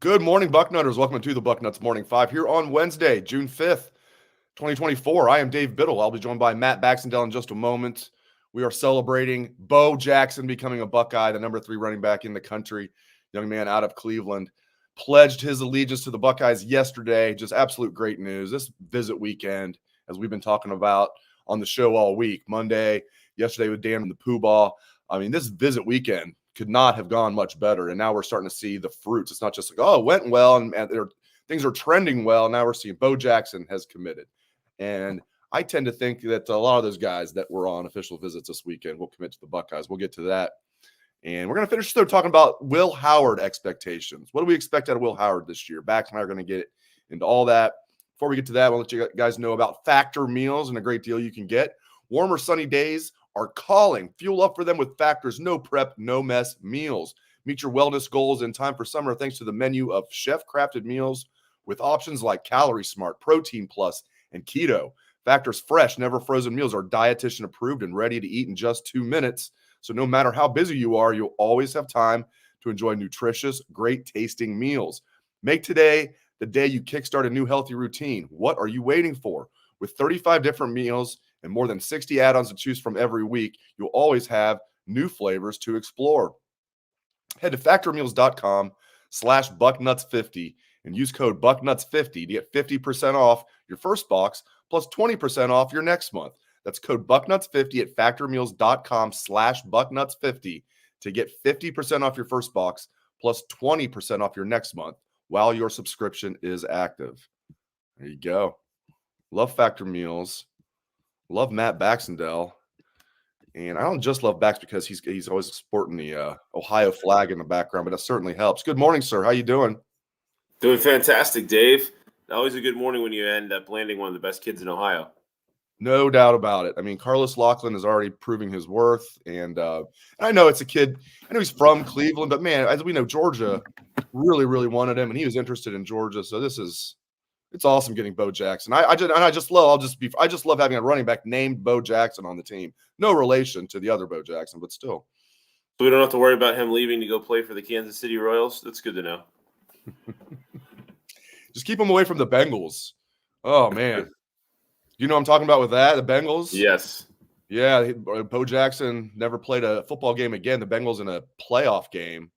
Good morning, Bucknutters. Welcome to the Bucknuts Morning Five here on Wednesday, June 5th, 2024. I am Dave Biddle. I'll be joined by Matt Baxendell in just a moment. We are celebrating Bo Jackson becoming a Buckeye, the number 3 running back in the country, young man out of Cleveland. Pledged his allegiance to the Buckeyes yesterday. Just absolute great news. This visit weekend, as we've been talking about on the show all week, Monday, yesterday with Dan and the Pooh Ball. I mean, this visit weekend could not have gone much better. And now we're starting to see the fruits. It's not just like, oh, it went well and things are trending well. Now we're seeing Bo Jackson has committed. And I tend to think that a lot of those guys that were on official visits this weekend will commit to the Buckeyes. We'll get to that. And we're going to finish talking about Will Howard expectations. What do we expect out of Will Howard this year? Bax and I are going to get into all that. Before we get to that, we'll let you guys know about Factor meals and a great deal you can get. Warmer, sunny days are calling. Fuel up for them with Factor's no prep, no mess meals. Meet your wellness goals in time for summer thanks to the menu of chef-crafted meals with options like Calorie Smart, Protein Plus, and Keto. Factor's fresh, never frozen meals are dietitian approved and ready to eat in just 2 minutes. So no matter how busy you are, you'll always have time to enjoy nutritious, great tasting meals. Make today the day you kickstart a new healthy routine. What are you waiting for? With 35 different meals and more than 60 add-ons to choose from every week, you'll always have new flavors to explore. Head to factormeals.com/bucknuts50 and use code bucknuts50 to get 50% off your first box plus 20% off your next month. That's code bucknuts50 at factormeals.com/bucknuts50 to get 50% off your first box plus 20% off your next month while your subscription is active. There you go. Love Factor Meals. Love Matt Baxendell. And I don't just love Bax because he's always sporting the Ohio flag in the background, but that certainly helps. Good morning, sir. How you doing? Doing fantastic, Dave. Always a good morning when you end up landing one of the best kids in Ohio. No doubt about it. I mean, Carlos Lachlan is already proving his worth. And I know it's a kid. I know he's from Cleveland, but, man, as we know, Georgia really, really wanted him, and he was interested in Georgia. So it's awesome getting Bo Jackson. I just love having a running back named Bo Jackson on the team. No relation to the other Bo Jackson, but still. So we don't have to worry about him leaving to go play for the Kansas City Royals. That's good to know. Just keep him away from the Bengals. Oh, man. You know what I'm talking about with that? The Bengals? Yes. Yeah, Bo Jackson never played a football game again. The Bengals in a playoff game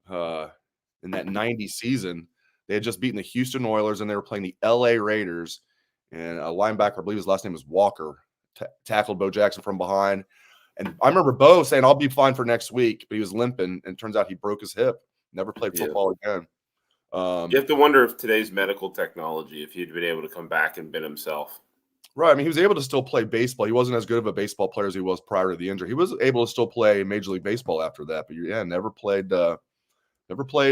in that 90 season. They had just beaten the Houston Oilers, and they were playing the L.A. Raiders. And a linebacker, I believe his last name was Walker, tackled Bo Jackson from behind. And I remember Bo saying, I'll be fine for next week, but he was limping, and it turns out he broke his hip. Never played football again. You have to wonder if today's medical technology, if he'd been able to come back and been himself. Right. I mean, he was able to still play baseball. He wasn't as good of a baseball player as he was prior to the injury. He was able to still play Major League Baseball after that, but never played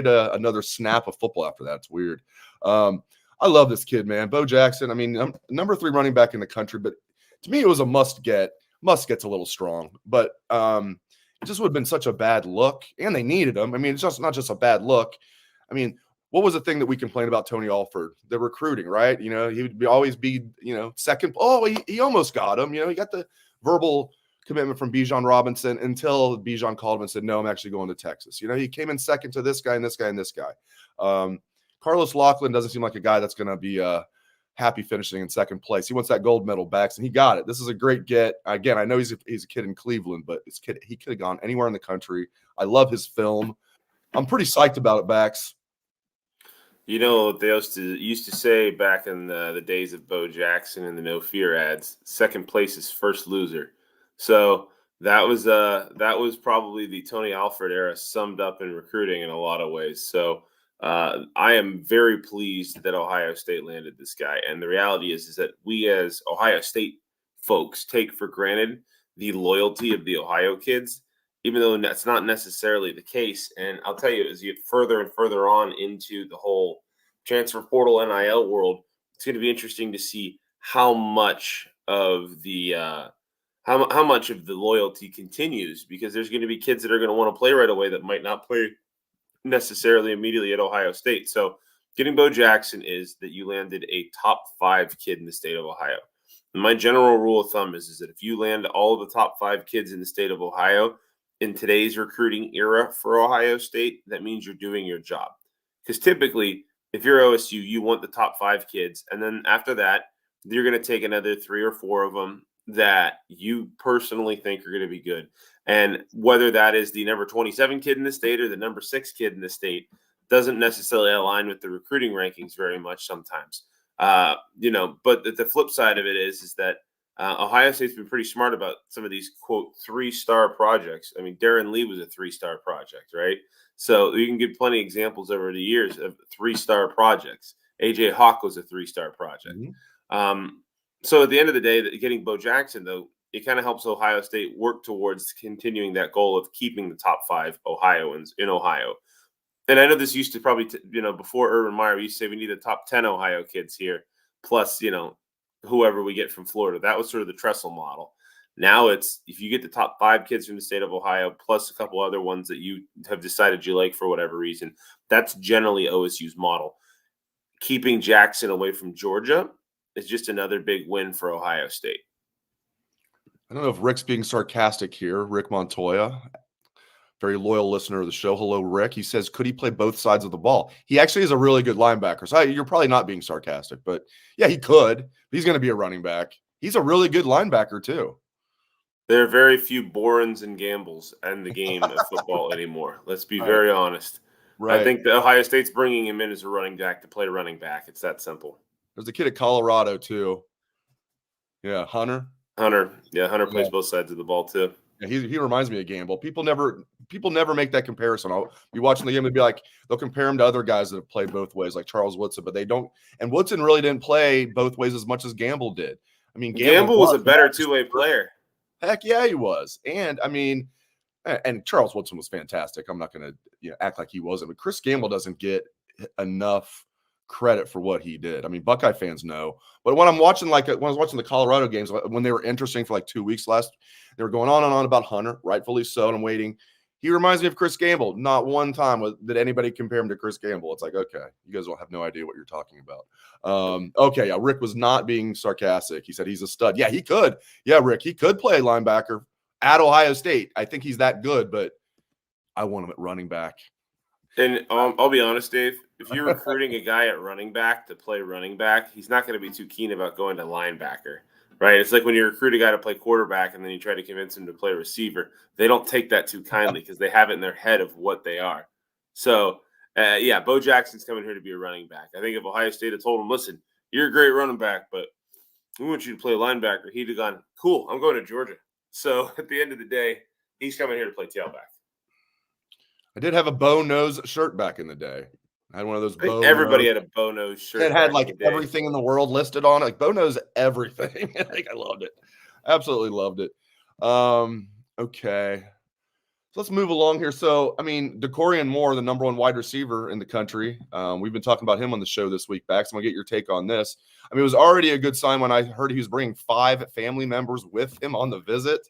another snap of football after that. It's weird. I love this kid, man. Bo Jackson. I mean, number 3 running back in the country, but to me, it was a must get. Must get's a little strong, but it just would have been such a bad look, and they needed him. I mean, it's just not just a bad look. I mean, what was the thing that we complained about Tony Alford? The recruiting, right? You know, he would always be, second. Oh, he almost got him. He got the verbal commitment from Bijan Robinson until Bijan called him and said, no, I'm actually going to Texas. He came in second to this guy and this guy and this guy. Carlos Lachlan doesn't seem like a guy that's going to be happy finishing in second place. He wants that gold medal back, and he got it. This is a great get. Again, I know he's a kid in Cleveland, but he could have gone anywhere in the country. I love his film. I'm pretty psyched about it, Bax. They used to say back in the days of Bo Jackson and the No Fear ads, second place is first loser. So that was probably the Tony Alford era summed up in recruiting in a lot of ways. So I am very pleased that Ohio State landed this guy. And the reality is that we as Ohio State folks take for granted the loyalty of the Ohio kids, even though that's not necessarily the case. And I'll tell you, as you get further and further on into the whole transfer portal NIL world, it's going to be interesting to see how much of the how much of the loyalty continues, because there's going to be kids that are going to want to play right away that might not play necessarily immediately at Ohio State. So getting Bo Jackson is that you landed a top 5 kid in the state of Ohio. And my general rule of thumb is that if you land all of the top 5 kids in the state of Ohio in today's recruiting era for Ohio State, that means you're doing your job. Because typically, if you're OSU, you want the top 5 kids. And then after that, you're going to take another 3 or 4 of them that you personally think are going to be good. And whether that is the number 27 kid in the state or the number 6 kid in the state doesn't necessarily align with the recruiting rankings very much sometimes. But the flip side of it is that Ohio State's been pretty smart about some of these, quote, 3-star projects. I mean, Darren Lee was a 3-star project, right? So you can give plenty of examples over the years of 3-star projects. AJ Hawk was a 3-star project. So at the end of the day, getting Bo Jackson, though, it kind of helps Ohio State work towards continuing that goal of keeping the top 5 Ohioans in Ohio. And I know this used to probably, before Urban Meyer, we used to say we need the top 10 Ohio kids here, plus, whoever we get from Florida. That was sort of the Tressel model. Now it's if you get the top 5 kids from the state of Ohio, plus a couple other ones that you have decided you like for whatever reason, that's generally OSU's model. Keeping Jackson away from Georgia is just another big win for Ohio State. I don't know if Rick's being sarcastic here. Rick Montoya, very loyal listener of the show. Hello, Rick. He says, could he play both sides of the ball? He actually is a really good linebacker. So you're probably not being sarcastic, but yeah, he could. He's going to be a running back. He's a really good linebacker too. There are very few Borens and Gambles in the game of football anymore. Let's be very honest. Right. I think that Ohio State's bringing him in as a running back to play running back. It's that simple. There's a kid at Colorado too. Yeah, Hunter. Yeah, Hunter plays both sides of the ball too. Yeah, he reminds me of Gamble. People never make that comparison. I'll be watching the game and be like, they'll compare him to other guys that have played both ways, like Charles Woodson, but they don't. And Woodson really didn't play both ways as much as Gamble did. I mean, Gamble was a better two-way player. Heck yeah, he was. And I mean, and Charles Woodson was fantastic. I'm not going to act like he wasn't, but Chris Gamble doesn't get enough credit for what he did. I mean, Buckeye fans know, but when I was watching the Colorado games, when they were interesting for like 2 weeks they were going on and on about Hunter, rightfully so, and I'm waiting. He reminds me of Chris Gamble. Not one time did anybody compare him to Chris Gamble. It's like, okay, you guys will have no idea what you're talking about. Okay, yeah, Rick was not being sarcastic. He said he's a stud. Yeah, he could. Yeah, Rick, he could play linebacker at Ohio State. I think he's that good, but I want him at running back. And I'll be honest, Dave, if you're recruiting a guy at running back to play running back, he's not going to be too keen about going to linebacker, right? It's like when you recruit a guy to play quarterback and then you try to convince him to play receiver. They don't take that too kindly because they have it in their head of what they are. So, Bo Jackson's coming here to be a running back. I think if Ohio State had told him, listen, you're a great running back, but we want you to play linebacker, he'd have gone, cool, I'm going to Georgia. So at the end of the day, he's coming here to play tailback. I did have a bow nose shirt back in the day. I had one of those bow. Everybody had a bow nose shirt. It had like everything in the world listed on it. Like bow nose everything. Like I loved it. Absolutely loved it. Okay. So let's move along here. So, I mean, DeCorian Moore, the number 1 wide receiver in the country. We've been talking about him on the show this week, Bax. I'm going to get your take on this. I mean, it was already a good sign when I heard he was bringing 5 family members with him on the visit.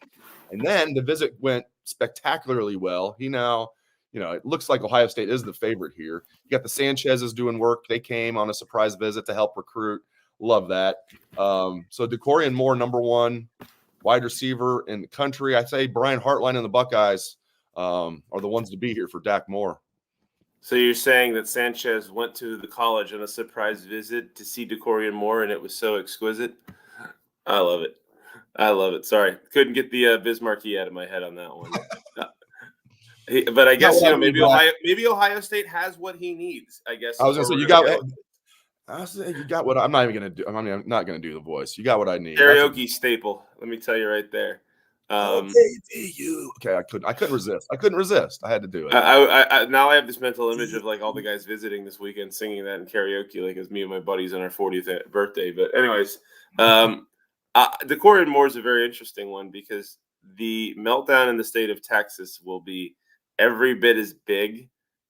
And then the visit went spectacularly well. He now, it looks like Ohio State is the favorite here. You got the Sanchez's doing work. They came on a surprise visit to help recruit. Love that. So DeCorian Moore, number 1 wide receiver in the country. I say Brian Hartline and the Buckeyes are the ones to be here for Dak Moore. So you're saying that Sanchez went to the college on a surprise visit to see DeCorian Moore, and it was so exquisite? I love it. Sorry. Couldn't get the Bismarcky out of my head on that one. But I guess maybe Ohio State has what he needs. I guess I was gonna say you got what I'm not even gonna do. I'm not gonna do the voice. You got what I need. Karaoke staple. Let me tell you right there. Okay, I couldn't resist. I had to do it. I now I have this mental image of like all the guys visiting this weekend singing that in karaoke, like as me and my buddies on our 40th birthday. But anyways, DeCorian Moore is a very interesting one because the meltdown in the state of Texas will be every bit as big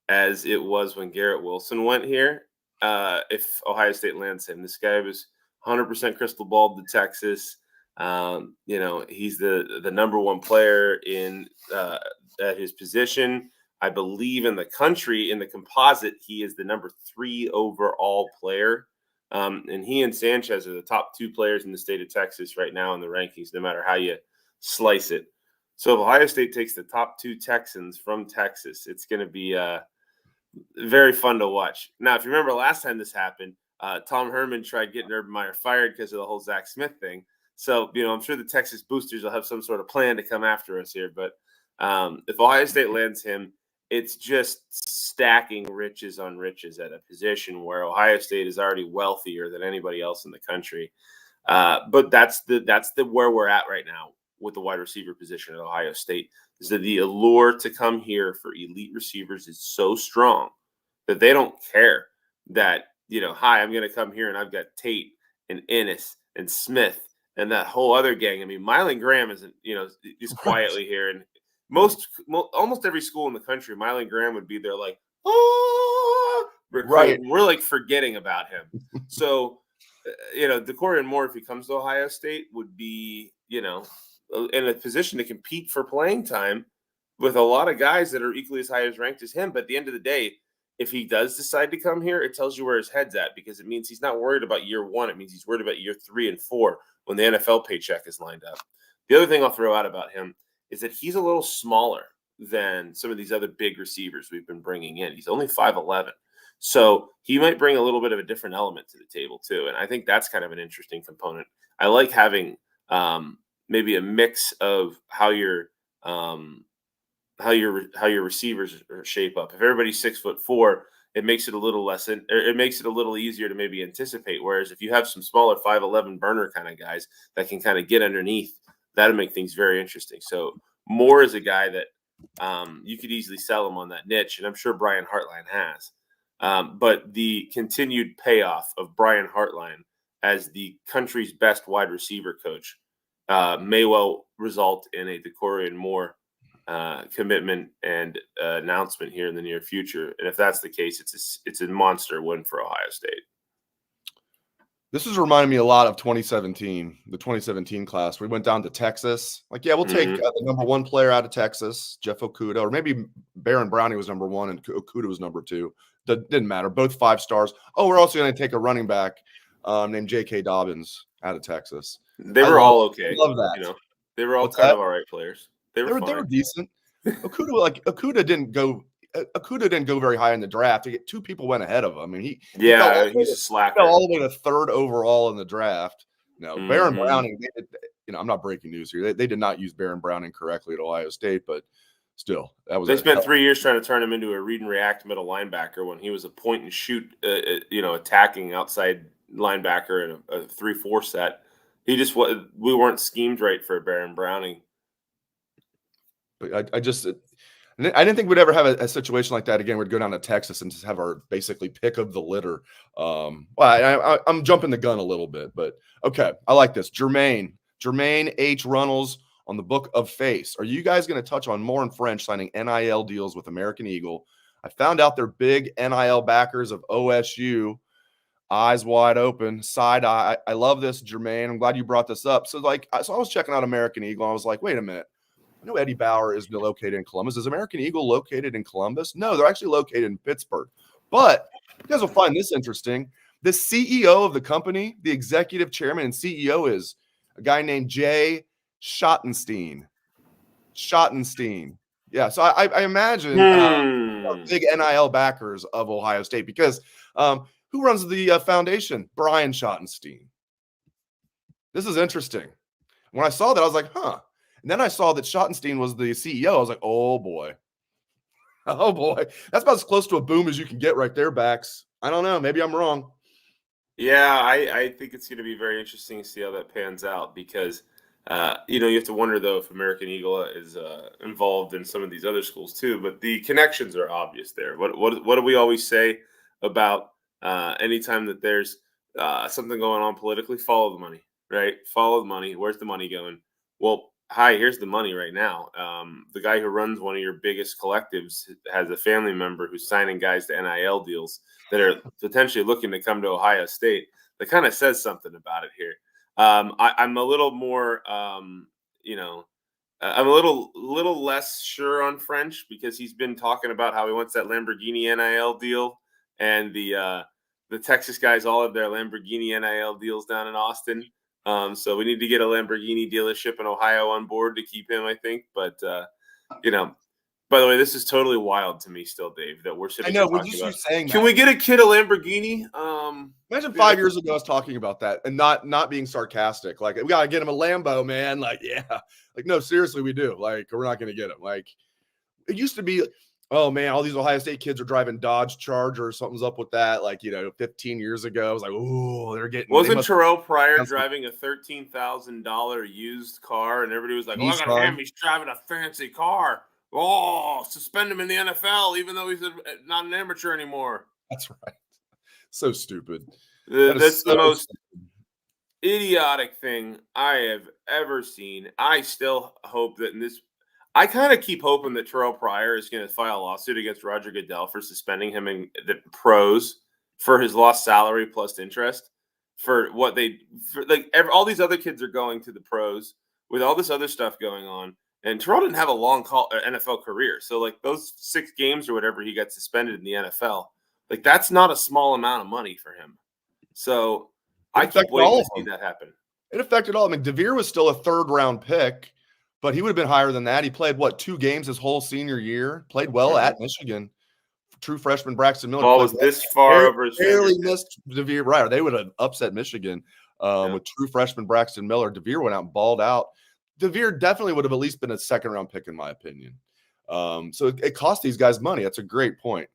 as it was when Garrett Wilson went here. If Ohio State lands him, this guy was 100% crystal balled to Texas. He's the number 1 player in at his position. I believe in the country in the composite, he is the number 3 overall player. And he and Sanchez are the top 2 players in the state of Texas right now in the rankings, no matter how you slice it. So if Ohio State takes the top 2 Texans from Texas, it's going to be very fun to watch. Now, if you remember last time this happened, Tom Herman tried getting Urban Meyer fired because of the whole Zach Smith thing. So, I'm sure the Texas boosters will have some sort of plan to come after us here. But if Ohio State lands him, it's just stacking riches on riches at a position where Ohio State is already wealthier than anybody else in the country. But that's the where we're at right now with the wide receiver position at Ohio State. Is that the allure to come here for elite receivers is so strong that they don't care that, hi, I'm going to come here and I've got Tate and Ennis and Smith and that whole other gang. I mean, Mylan Graham isn't, just quietly here. And almost every school in the country, Mylan Graham would be there like, oh, Right. We're like forgetting about him. So, DeCorian Moore, if he comes to Ohio State, would be, in a position to compete for playing time with a lot of guys that are equally as high as ranked as him. But at the end of the day, if he does decide to come here, it tells you where his head's at, because it means he's not worried about year one. It means he's worried about year 3 and 4 when the NFL paycheck is lined up. The other thing I'll throw out about him is that he's a little smaller than some of these other big receivers we've been bringing in. He's only 5'11". So he might bring a little bit of a different element to the table too. And I think that's kind of an interesting component. I like having maybe a mix of how your receivers shape up. If everybody's 6'4", it makes it a little it makes it a little easier to maybe anticipate. Whereas if you have some smaller 5'11" burner kind of guys that can kind of get underneath, that'll make things very interesting. So Moore is a guy that you could easily sell him on that niche, and I'm sure Brian Hartline has. But the continued payoff of Brian Hartline as the country's best wide receiver coach may well result in a DeCorian Moore commitment and announcement here in the near future. And if that's the case, it's a monster win for Ohio State. This is reminding me a lot of 2017, the 2017 class. We went down to Texas. Like, yeah, we'll take the number 1 player out of Texas, Jeff Okudah, or maybe Baron Browning was number 1 and Okudah was number 2. That didn't matter. Both 5 stars. Oh, we're also going to take a running back named J.K. Dobbins out of Texas. They were all okay. I love that. They were all kind of all right players. They were decent. Okudah didn't go very high in the draft. 2 people went ahead of him. I mean, he's a slacker. He fell all the way to 3rd overall in the draft. No, Baron Browning. I'm not breaking news here. They did not use Baron Browning correctly at Ohio State, but still, that was. They spent 3 years trying to turn him into a read and react middle linebacker when he was a point and shoot, attacking outside linebacker in a 3-4 set. We weren't schemed right for Baron Browning. But I didn't think we'd ever have a situation like that again. We'd go down to Texas and just have our basically pick of the litter. I'm jumping the gun a little bit, but okay. I like this. Jermaine H. Runnels on the Book of Face. Are you guys going to touch on Moore and French signing NIL deals with American Eagle? I found out they're big NIL backers of OSU. Eyes wide open, side eye. I love this, Jermaine. I'm glad you brought this up. So I was checking out American Eagle. I was like, wait a minute. I know Eddie Bauer is located in Columbus. Is American Eagle located in Columbus? No, they're actually located in Pittsburgh. But you guys will find this interesting. The CEO of the company, the executive chairman and CEO, is a guy named Jay Schottenstein. Yeah, so I imagine big NIL backers of Ohio State, because who runs the foundation? Brian Schottenstein. This is interesting. When I saw that, I was like, huh. And then I saw that Schottenstein was the CEO. I was like, oh, boy. Oh, boy. That's about as close to a boom as you can get right there, Bax. I don't know. Maybe I'm wrong. Yeah, I think it's going to be very interesting to see how that pans out, because, you have to wonder, though, if American Eagle is involved in some of these other schools, too. But the connections are obvious there. What do we always say about anytime that there's something going on politically? Follow the money, right? Follow the money. Where's the money going? Well, hi, here's the money right now. The guy who runs one of your biggest collectives has a family member who's signing guys to NIL deals that are potentially looking to come to Ohio State. That kind of says something about it here. I'm a little more, I'm a little less sure on French, because he's been talking about how he wants that Lamborghini NIL deal, and the Texas guys all have their Lamborghini NIL deals down in Austin. So we need to get a Lamborghini dealership in Ohio on board to keep him, I think. But, By the way, this is totally wild to me still, Dave, that we're I sitting know, here we're talking just about. saying Can that. we get a kid a Lamborghini? Imagine 5 years ago us talking about that and not being sarcastic. Like, we gotta get him a Lambo, man. Like, yeah. Like, no, seriously, we do. Like, we're not gonna get him. Like, it used to be, oh man, all these Ohio State kids are driving Dodge Chargers. Something's up with that. Like, 15 years ago, I was like, oh, Wasn't Terrell Pryor driving a $13,000 used car, and everybody was like, "Oh, I got to him. He's driving a fancy car. Oh, suspend him in the NFL, even though he's not an amateur anymore." That's right. So stupid. That's the most idiotic thing I have ever seen. I still hope that I kind of keep hoping that Terrell Pryor is going to file a lawsuit against Roger Goodell for suspending him in the pros for his lost salary plus interest for what all these other kids are going to the pros with all this other stuff going on. And Terrell didn't have a long NFL career. So like those 6 games or whatever he got suspended in the NFL, like that's not a small amount of money for him. So I keep waiting to see that happen. It affected all. I mean, DeVere was still a 3rd-round pick, but he would have been higher than that. He played, 2 games his whole senior year. Played well at Michigan. True freshman Braxton Miller. Ball was this far over his barely missed DeVere. Right, or they would have upset Michigan with true freshman Braxton Miller. DeVere went out and balled out. DeVere definitely would have at least been a 2nd-round pick, in my opinion. So it cost these guys money. That's a great point.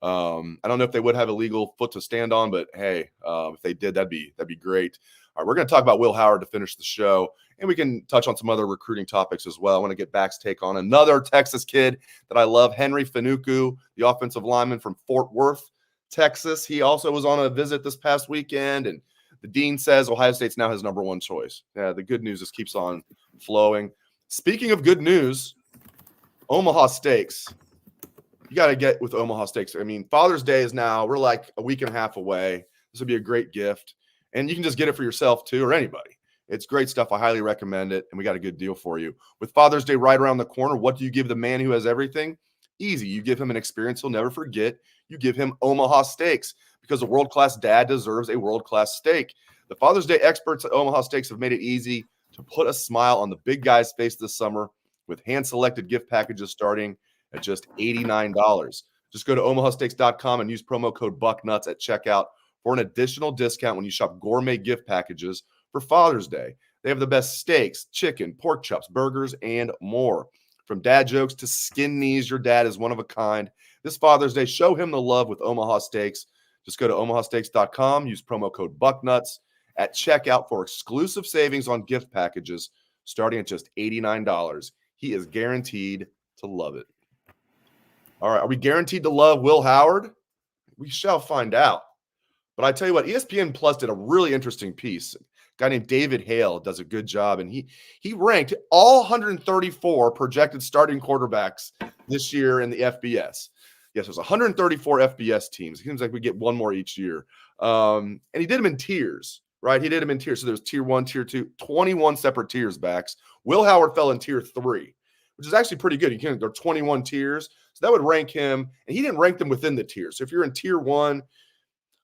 I don't know if they would have a legal foot to stand on, but hey, if they did, that'd be great. All right, we're going to talk about Will Howard to finish the show, and we can touch on some other recruiting topics as well. I want to get Back's take on another Texas kid that I love, Henry Fanuku, the offensive lineman from Fort Worth, Texas. He also was on a visit this past weekend, and the dean says Ohio State's now his number 1 choice. Yeah, the good news just keeps on flowing. Speaking of good news, Omaha Steaks. You got to get with Omaha Steaks. I mean, Father's Day is now, we're like a week and a half away. This would be a great gift. And you can just get it for yourself too, or anybody. It's great stuff. I highly recommend it. And we got a good deal for you. With Father's Day right around the corner, what do you give the man who has everything? Easy. You give him an experience he'll never forget. You give him Omaha Steaks, because a world-class dad deserves a world-class steak. The Father's Day experts at Omaha Steaks have made it easy to put a smile on the big guy's face this summer with hand-selected gift packages starting at just $89. Just go to omahasteaks.com and use promo code Bucknuts at checkout for an additional discount when you shop gourmet gift packages for Father's Day. They have the best steaks, chicken, pork chops, burgers, and more. From dad jokes to skin knees, your dad is one of a kind. This Father's Day, show him the love with Omaha Steaks. Just go to omahasteaks.com, use promo code Bucknuts at checkout for exclusive savings on gift packages starting at just $89. He is guaranteed to love it. All right, are we guaranteed to love Will Howard? We shall find out. But I tell you what, ESPN Plus did a really interesting piece. A guy named David Hale does a good job, and he ranked all 134 projected starting quarterbacks this year in the FBS. Yes, there's 134 FBS teams. It seems like we get one more each year. And he did them in tiers, right? He did them in tiers. So there's tier 1, tier 2, 21 separate tiers backs. Will Howard fell in tier 3, which is actually pretty good. There are 21 tiers. So that would rank him, and he didn't rank them within the tiers. So if you're in tier 1,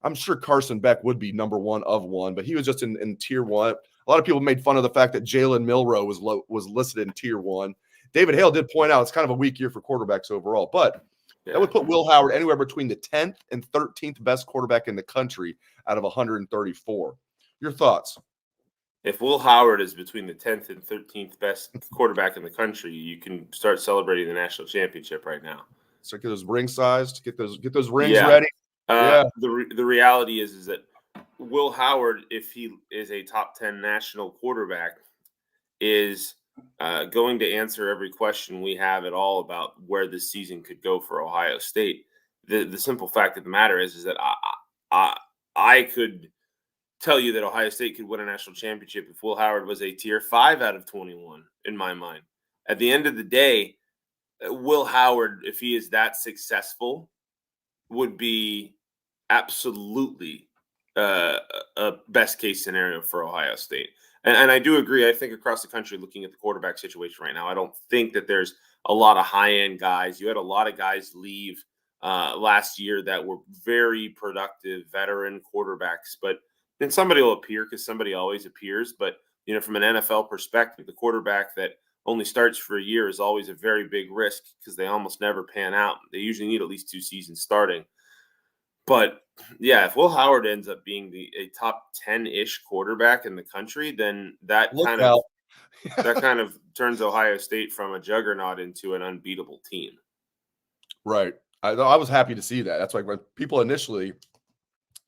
I'm sure Carson Beck would be number 1 of 1, but he was just in tier 1. A lot of people made fun of the fact that Jalen Milroe was listed in tier 1. David Hale did point out it's kind of a weak year for quarterbacks overall, but that would put Will Howard anywhere between the 10th and 13th best quarterback in the country out of 134. Your thoughts? If Will Howard is between the 10th and 13th best quarterback in the country, you can start celebrating the national championship right now. So get those ring sized, get those rings ready. The reality is that Will Howard, if he is a top 10 national quarterback, is going to answer every question we have at all about where this season could go for Ohio State. The simple fact of the matter is that I could tell you that Ohio State could win a national championship if Will Howard was a tier 5 out of 21 in my mind. At the end of the day, Will Howard, if he is that successful, would be absolutely a best case scenario for Ohio State. And I do agree. I think across the country, looking at the quarterback situation right now, I don't think that there's a lot of high-end guys. You had a lot of guys leave last year that were very productive veteran quarterbacks, but then somebody will appear because somebody always appears. But, from an NFL perspective, the quarterback that only starts for a year is always a very big risk because they almost never pan out. They usually need at least 2 seasons starting. But yeah, if Will Howard ends up being a top 10-ish quarterback in the country, then that Look kind out. of turns Ohio State from a juggernaut into an unbeatable team. Right. I was happy to see that. That's like when people initially,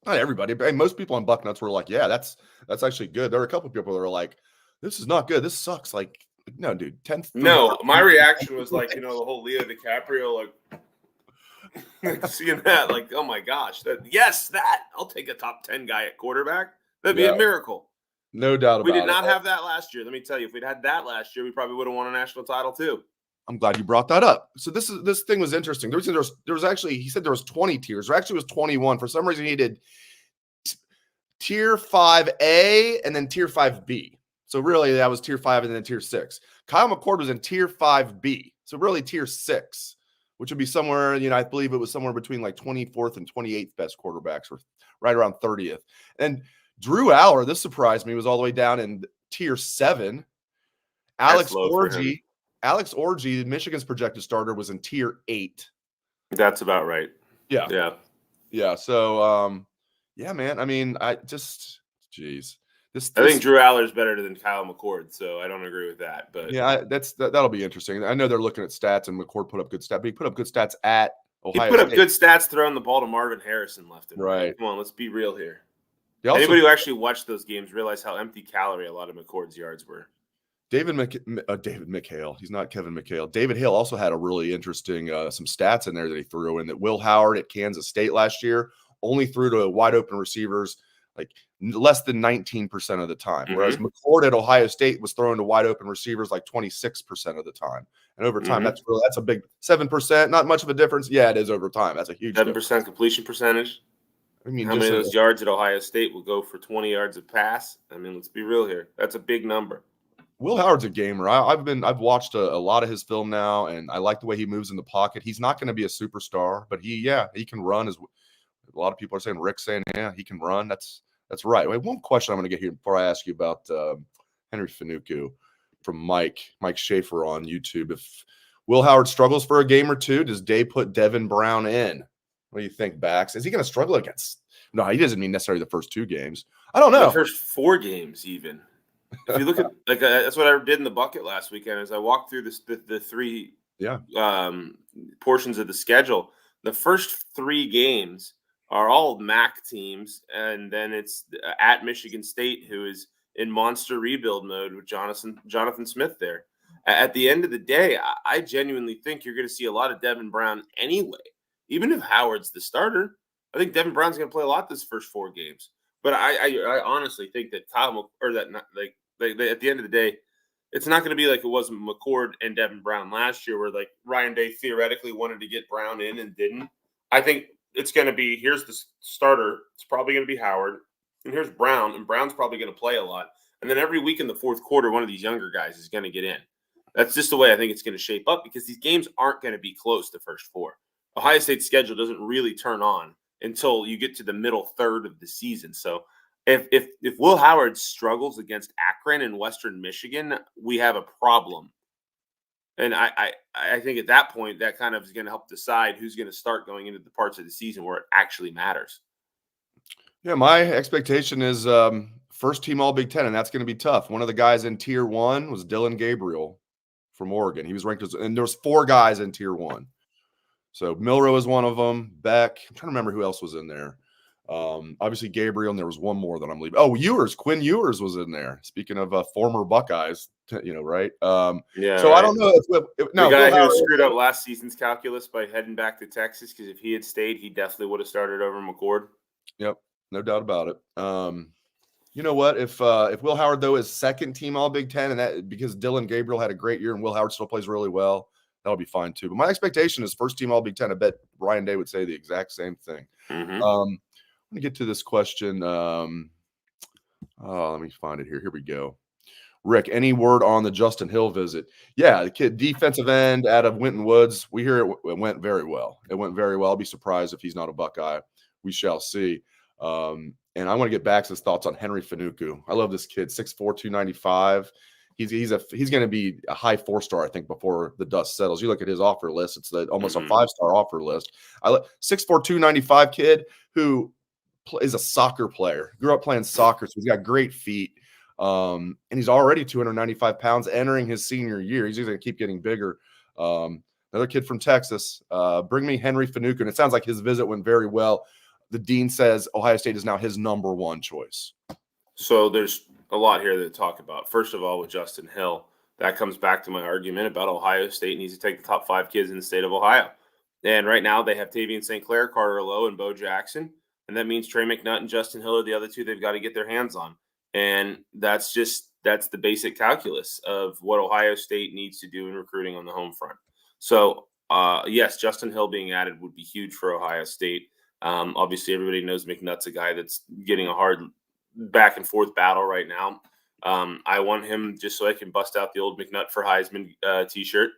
not everybody, but most people on Bucknuts were like, yeah, that's actually good. There were a couple of people that were like, this is not good. This sucks. Like, no, dude, 10th. No, my reaction was like, the whole Leo DiCaprio, like seeing that, like, oh my gosh, I'll take a top 10 guy at quarterback. That'd be a miracle. No doubt about it. We did not have that last year. Let me tell you, if we'd had that last year, we probably would have won a national title too. I'm glad you brought that up. So this thing was interesting. There was actually, he said there was 20 tiers. There actually was 21. For some reason, he did tier 5A and then tier 5B. So really, that was tier 5 and then tier 6. Kyle McCord was in tier 5B. So really tier 6, which would be somewhere, I believe it was somewhere between like 24th and 28th best quarterbacks, or right around 30th. And Drew Aller, this surprised me, was all the way down in tier 7. Alex Orji, Michigan's projected starter, was in tier 8. That's about right. Yeah. So, yeah, man. I mean, I think Drew Aller's better than Kyle McCord, so I don't agree with that. But yeah, that'll be interesting. I know they're looking at stats, and McCord put up good stats. But he put up good stats at Ohio State. He put up good State. stats throwing the ball to Marvin Harrison left and right. Come on, let's be real here. Anybody who actually watched those games realized how empty calorie a lot of McCord's yards were. David McHale. He's not Kevin McHale. David Hale also had a really interesting some stats in there that he threw in, that Will Howard at Kansas State last year only threw to wide open receivers like less than 19% of the time. Mm-hmm. Whereas McCord at Ohio State was throwing to wide open receivers like 26% of the time. And over time, that's a big 7%, not much of a difference. Yeah, it is over time. That's a huge 7% difference. Completion percentage. I mean, how many of those yards at Ohio State will go for 20 yards of pass? I mean, let's be real here. That's a big number. Will Howard's a gamer. I've watched a lot of his film now, and I like the way he moves in the pocket. He's not going to be a superstar, but he can run. As a lot of people are saying, Rick's saying, yeah, he can run. That's right. Wait, one question I'm going to get here before I ask you about Henry Finucane from Mike Schaefer on YouTube. If Will Howard struggles for a game or two, does Day put Devin Brown in? What do you think, Bax? Is he going to struggle against? No, he doesn't mean necessarily the first 2 games. I don't know. The first 4 games, even. If you look at that's what I did in the bucket last weekend. As I walked through the 3 portions of the schedule, the first 3 games are all MAC teams, and then it's at Michigan State, who is in monster rebuild mode with Jonathan Smith there. At the end of the day, I genuinely think you're going to see a lot of Devin Brown anyway. Even if Howard's the starter, I think Devin Brown's going to play a lot this first 4 games. But I honestly think that at the end of the day, it's not going to be like it was McCord and Devin Brown last year, where like Ryan Day theoretically wanted to get Brown in and didn't. I think it's going to be, here's the starter. It's probably going to be Howard, and here's Brown, and Brown's probably going to play a lot. And then every week in the fourth quarter, one of these younger guys is going to get in. That's just the way I think it's going to shape up, because these games aren't going to be close the first 4. Ohio State's schedule doesn't really turn on until you get to the middle third of the season. So if Will Howard struggles against Akron and Western Michigan, we have a problem. And I think at that point, that kind of is going to help decide who's going to start going into the parts of the season where it actually matters. Yeah, my expectation is first team All Big Ten, and that's going to be tough. One of the guys in Tier 1 was Dylan Gabriel from Oregon. He was ranked and there was 4 guys in Tier 1. So Milrow is one of them. Beck. I'm trying to remember who else was in there. Obviously Gabriel, and there was one more that I'm leaving. Oh, Quinn Ewers was in there. Speaking of former Buckeyes, right? Yeah. So right. I don't know. The guy who screwed up last season's calculus by heading back to Texas, because if he had stayed, he definitely would have started over McCord. Yep, no doubt about it. You know what? If Will Howard though is second team All Big Ten, and that because Dylan Gabriel had a great year and Will Howard still plays really well, that'll be fine too. But my expectation is first team All Big Ten. I bet Ryan Day would say the exact same thing. I'm gonna get to this question. Let me find it here. Here we go. Rick, any word on the Justin Hill visit? Yeah, the kid, defensive end out of Winton Woods. We hear it went very well. It went very well. I'll be surprised if he's not a Buckeye. We shall see. And I want to get Bax's thoughts on Henry Finucane. I love this kid, 6'4", 295. he's going to be a high 4-star, I think, before the dust settles. You look at his offer list; it's almost a 5-star offer list. 6'4", 295 kid who is a soccer player. Grew up playing soccer, so he's got great feet. And he's already 295 pounds entering his senior year. He's going to keep getting bigger. Another kid from Texas. Bring me Henry Fanuku. And it sounds like his visit went very well. The dean says Ohio State is now his number 1 choice. So there's a lot here to talk about. First of all, with Justin Hill, that comes back to my argument about Ohio State needs to take the top 5 kids in the state of Ohio. And right now they have Tavian St. Clair, Carter Lowe, and Bo Jackson. And that means Trey McNutt and Justin Hill are the other 2 they've got to get their hands on. And that's the basic calculus of what Ohio State needs to do in recruiting on the home front. So, yes, Justin Hill being added would be huge for Ohio State. Obviously, everybody knows McNutt's a guy that's getting a hard back and forth battle right now. I want him just so I can bust out the old McNutt for Heisman T-shirt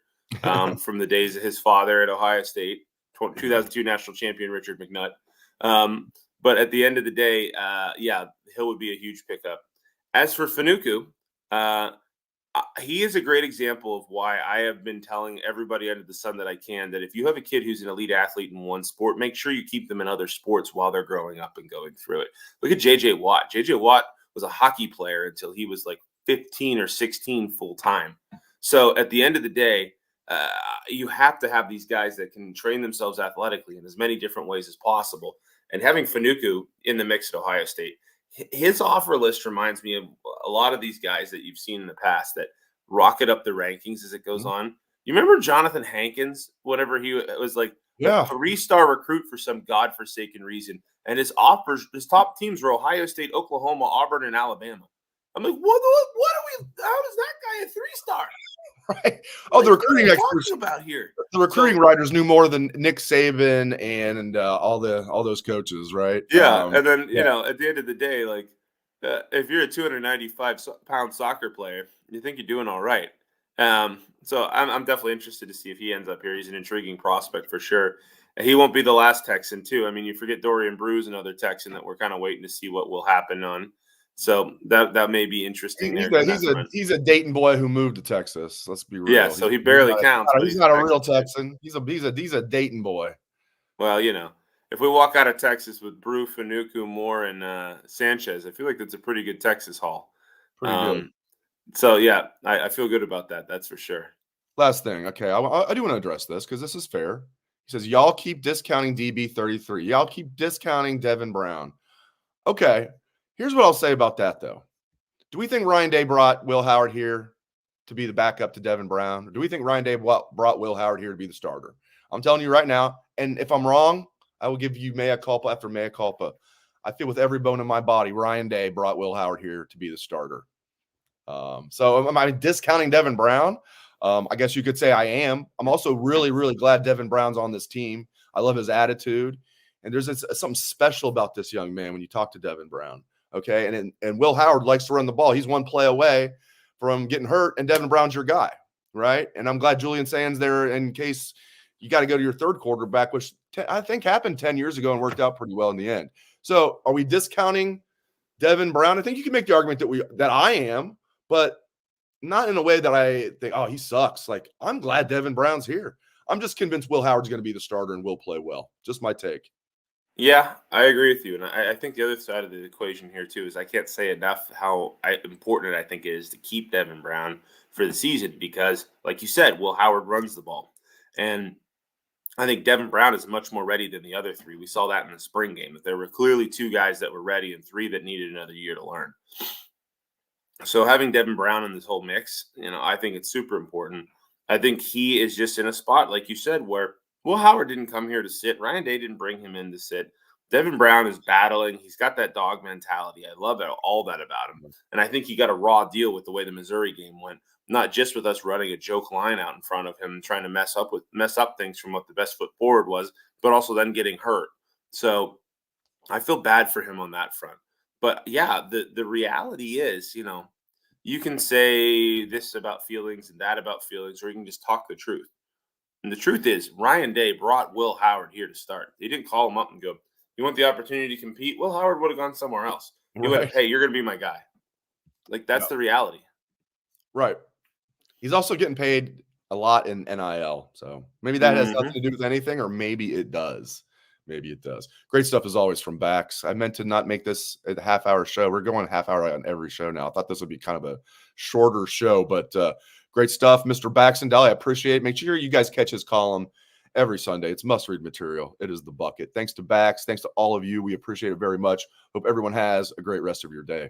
from the days of his father at Ohio State, 2002 national champion Richard McNutt. But at the end of the day, Hill would be a huge pickup. As for Fanuku, he is a great example of why I have been telling everybody under the sun that I can that if you have a kid who's an elite athlete in one sport, make sure you keep them in other sports while they're growing up and going through it. Look at J.J. Watt. J.J. Watt was a hockey player until he was like 15 or 16 full time. So at the end of the day, you have to have these guys that can train themselves athletically in as many different ways as possible. And having Fanuku in the mix at Ohio State, his offer list reminds me of a lot of these guys that you've seen in the past that rocket up the rankings as it goes on. You remember Jonathan Hankins, whatever he was like a 3-star recruit for some godforsaken reason. And his top teams were Ohio State, Oklahoma, Auburn, and Alabama. I'm like, what are we? How is that guy a 3-star? Right. Oh, the recruiting experts about here. The recruiting writers knew more than Nick Saban and all those coaches, right? Yeah, and then you know, at the end of the day, like if you're a 295-pound soccer player, you think you're doing all right. So I'm definitely interested to see if he ends up here. He's an intriguing prospect for sure. And he won't be the last Texan too. I mean, you forget Dorian Brews, another Texan that we're kind of waiting to see what will happen on. So that may be interesting. He's a Dayton boy who moved to Texas. Let's be real. Yeah, so he barely counts. He's not a real Texan. He's a Dayton boy. Well, you know, if we walk out of Texas with Brew, Fanuku, Moore, and Sanchez, I feel like that's a pretty good Texas haul. Pretty good. So yeah, I feel good about that. That's for sure. Last thing, okay, I do want to address this because this is fair. He says y'all keep discounting DB33. Y'all keep discounting Devin Brown. Okay. Here's what I'll say about that, though. Do we think Ryan Day brought Will Howard here to be the backup to Devin Brown? Or do we think Ryan Day brought Will Howard here to be the starter? I'm telling you right now, and if I'm wrong, I will give you mea culpa after mea culpa. I feel with every bone in my body, Ryan Day brought Will Howard here to be the starter. So am I discounting Devin Brown? I guess you could say I am. I'm also really, really glad Devin Brown's on this team. I love his attitude. And there's something special about this young man when you talk to Devin Brown. Okay, and Will Howard likes to run the ball. He's one play away from getting hurt, and Devin Brown's your guy, right? And I'm glad Julian Sands there in case you got to go to your third quarterback, which I think happened 10 years ago and worked out pretty well in the end. So are we discounting Devin Brown? I think you can make the argument that I am, but not in a way that I think, oh, he sucks. Like, I'm glad Devin Brown's here. I'm just convinced Will Howard's going to be the starter and will play well. Just my take. Yeah, I agree with you. And I think the other side of the equation here, too, is I can't say enough how important I think it is to keep Devin Brown for the season because, like you said, Will Howard runs the ball. And I think Devin Brown is much more ready than the other 3. We saw that in the spring game, that there were clearly 2 guys that were ready and 3 that needed another year to learn. So having Devin Brown in this whole mix, you know, I think it's super important. I think he is just in a spot, like you said, where Will Howard didn't come here to sit. Ryan Day didn't bring him in to sit. Devin Brown is battling. He's got that dog mentality. I love all that about him. And I think he got a raw deal with the way the Missouri game went, not just with us running a joke line out in front of him and trying to mess up things from what the best foot forward was, but also then getting hurt. So I feel bad for him on that front. But yeah, the reality is, you know, you can say this about feelings and that about feelings, or you can just talk the truth. And the truth is, Ryan Day brought Will Howard here to start. He didn't call him up and go, you want the opportunity to compete? Will Howard would have gone somewhere else. He went, hey, you're going to be my guy. Like, that's the reality. Right. He's also getting paid a lot in NIL. So maybe that has nothing to do with anything, or maybe it does. Maybe it does. Great stuff as always from Bax. I meant to not make this a half-hour show. We're going half-hour on every show now. I thought this would be kind of a shorter show, but great stuff. Mr. Baxendell, I appreciate it. Make sure you guys catch his column every Sunday. It's must-read material. It is the bucket. Thanks to Bax. Thanks to all of you. We appreciate it very much. Hope everyone has a great rest of your day.